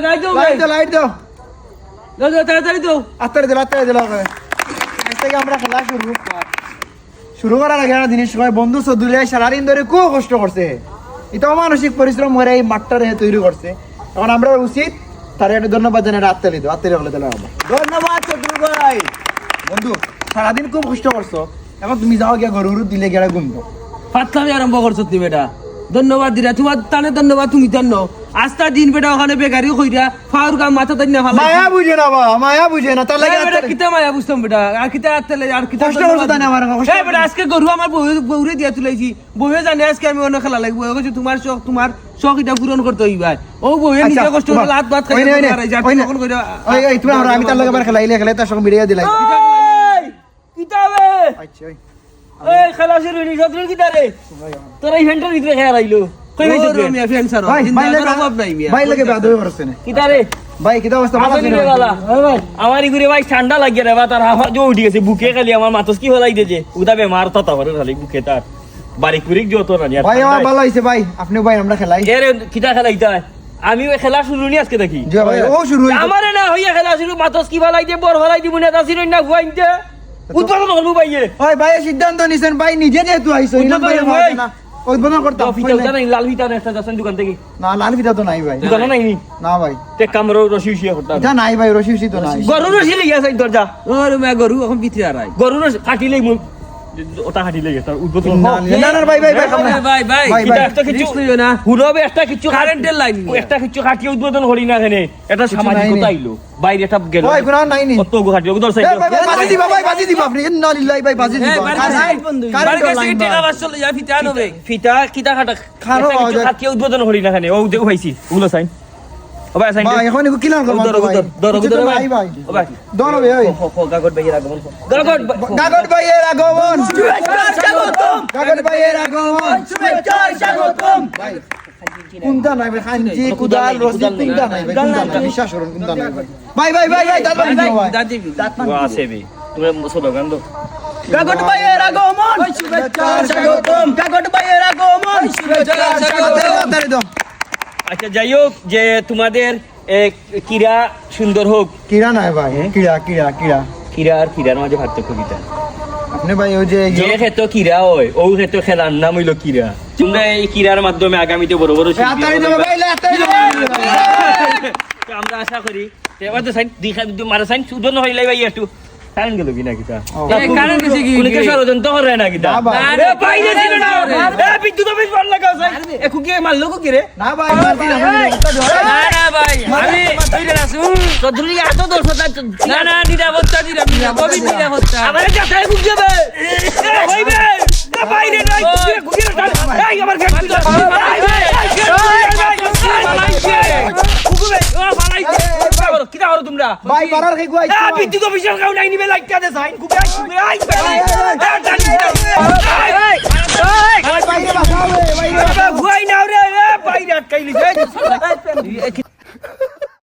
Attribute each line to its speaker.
Speaker 1: light দাও তাড়াতাড়ি দাও
Speaker 2: আত্তারে দিল আজ থেকে আমরা খেলা শুরু করার আগে একটা জিনিস কয় বন্ধু চৌধুরী সারাদিন ধরে খুব কষ্ট করছে এটা মানসিক পরিশ্রম করে এই মাঠটা তৈরি করছে এখন আমরা উচিত তার একটা ধন্যবাদ জানাই আত্মালি দাও আত্মালি হলে তাহলে ধন্যবাদ চৌধুরী ভাই বন্ধু সারাদিন খুব কষ্ট করছো এখন তুমি যাও গিয়া গরু দিলে গেলে ঘুমতো
Speaker 1: ফাতলামি আরম্ভ করছো তুমি বেটা ধন্যবাদ দিরা তোমার টানে ধন্যবাদ তুমি জানো আজটা দিন বেটা ওখানে বেকারি কইরা ফাউর কাম মাথা তাই না ফালা
Speaker 2: মায়া বুঝে না বাবা মায়া বুঝে না তার লাগে
Speaker 1: বেটা কিতা মায়া বুঝতাম বেটা আর কিতা আত্তালে আর কিতা
Speaker 2: কষ্ট করছো তাই না আমার কষ্ট
Speaker 1: এই বেটা আজকে গরু আমার বউরে দিয়া তুলাইছি বউয়ে জানে আজকে আমি অন্য খেলা লাগবো কইছে তোমার শখ এটা পূরণ করতে হইবা ও বউয়ে নিজে কষ্ট করে লাত ভাত খাই তখন কইরা
Speaker 2: ওই তুমি আমি তার লগে বার খেলাইলে তার সঙ্গে ভিডিও দিলাই
Speaker 1: কিতা বে
Speaker 2: আচ্ছা
Speaker 1: এই খেলা শুরু হইনি সদরুল কিতা রে তোরা ইভেন্টের ভিতরে খেলা আইলো কই হইছে রে মিয়া ফ্রেন্ড স্যার
Speaker 2: ভাই লাগে বাদ হয়ে করছে না
Speaker 1: কিতা রে
Speaker 2: ভাই কিতা অবস্থা ভালো আছে
Speaker 1: ভাই আমারই ঘুরে ভাই ঠান্ডা লাগিয়ে রে বা তার হাওয়া জো উঠি গেছে বুকে খালি আমার মাথস কি হলাই দিয়েছে উদা বেমার ততা করে খালি বুকে তার বাড়ি কুরিক যত না
Speaker 2: ভাই আমার ভালো হইছে ভাই আপনি ভাই আমরা খেলাই
Speaker 1: এ রে কিতা খেলাইতা আমি ওই খেলা শুরু নি আজকে দেখি
Speaker 2: জি ভাই ও শুরু হইছে
Speaker 1: আমারে না হইয়া খেলা শুরু মাথস কি ভালাই দিয়ে বড় ভালাই দিমু না তাসির না গুয়াইতে উদ্বোধন করবো ভাইয়ে
Speaker 2: ওই ভাই সিদ্ধান্ত নিছেন ভাই নিজে যেহেতু আইছো ইনা ভাই না উদ্বোধন করতাম
Speaker 1: ফিতা জানেন লাল ফিতা একটা যাচ্ছেন দোকান থেকে
Speaker 2: না লাল ফিতা তো নাই ভাই
Speaker 1: দোকানে নাই নি
Speaker 2: না ভাই
Speaker 1: তে কামরো রশি উশিয়া করতাম
Speaker 2: এটা নাই ভাই রশি তো নাই
Speaker 1: গরু রশি লিয়া যাই দরজা ওরে মা গরু এখন ভিতরে আরাই গরু রশি কাটিলেই ওটা কাটিলে তার উদ্বোধন
Speaker 2: না না ভাই
Speaker 1: ভাই এটা একটা কিছু না হুনবে একটা কিছু কারেন্টের লাইন একটা কিছু কাটিয়ে উদ্বোধন করি না এখানে এটা সামাজিকতা আইলো বাইরে এটা গেল
Speaker 2: ভাই কোন নাই নি
Speaker 1: কত গো কাটিয়ে দর সাইড
Speaker 2: ভাই বাজি দিবা আপনি ইন্না লিল্লাহি ভাই বাজি দিবা
Speaker 1: কারেন্ট কাছে টাকা বাসল যা ফিতা নবে ফিতা কিটা কাটা
Speaker 2: খানো
Speaker 1: কাটিয়ে উদ্বোধন করি না এখানে ও দেখো ভাইছি ওগুলো সাইন ও ভাই সাইন
Speaker 2: ভাই এখন কি লাগ করব
Speaker 1: দর
Speaker 2: ভাই ভাই
Speaker 1: ও ভাই
Speaker 2: দর ভাই ওই
Speaker 1: গাগট ভাইয়ের আগমন
Speaker 2: গাগট ভাইয়ের আগমন শুভেচ্ছা স্বাগতম গাগট ভাইয়ের আগমন শুভেচ্ছা স্বাগতম ভাই কুন্দা নাই ভাই খানজি কুদাল রসি কুন্দা নাই ভাই কুন্দা নাই বিশ্বাস করুন কুন্দা নাই ভাই দাঁত ভাই
Speaker 1: আসেবি তুমি স্লোগান দাও
Speaker 2: গাগট ভাইয়ের আগমন শুভেচ্ছা স্বাগতম গাগট ভাইয়ের আগমন শুভেচ্ছা স্বাগতম
Speaker 1: আচ্ছা যাই হোক যে তোমাদের কিরা সুন্দর হোক
Speaker 2: কিরা নাই ভাই কিরা
Speaker 1: কিরা আর কিরার মাঝে পার্থক্য কিটা
Speaker 2: আপনি ভাই ওই যে
Speaker 1: ক্ষেত্র কিরা হয় ও ক্ষেত্র খেলার নাম হইল কিরা তোমরা এই কিরার মাধ্যমে আগামীতে বড় বড় আমরা আশা করি এবার তো সাইন মারা সাইন সুদন হইলে ভাই একটু কারেন্ট গেল কিনা কিটা কারেন্ট গেছে কি উনি কে ষড়যন্ত্র করে না কিটা আরে বাইরে ছিল না এ বিদ্যুৎ অফিস বন্ধ লাগাও সাইন এ কুকিয়ে মারলো কি রে
Speaker 2: না ভাই মারতি না
Speaker 1: ভাই আমি কইরে আসু চৌধুরী এত দোষ না নিরাপত্তা দিলাম কবি নিরাপত্তা আমারে যাতায় কুক যাবে হইবে না বাইরে নাই কুকিয়ে এই আমার গেট কিটা করো তোমরা
Speaker 2: ভাই বারার খাই গুয়াই
Speaker 1: বিদ্যুৎ অফিসের কাউ নাই নিবে লাইটটা দে সাইন কুকে আই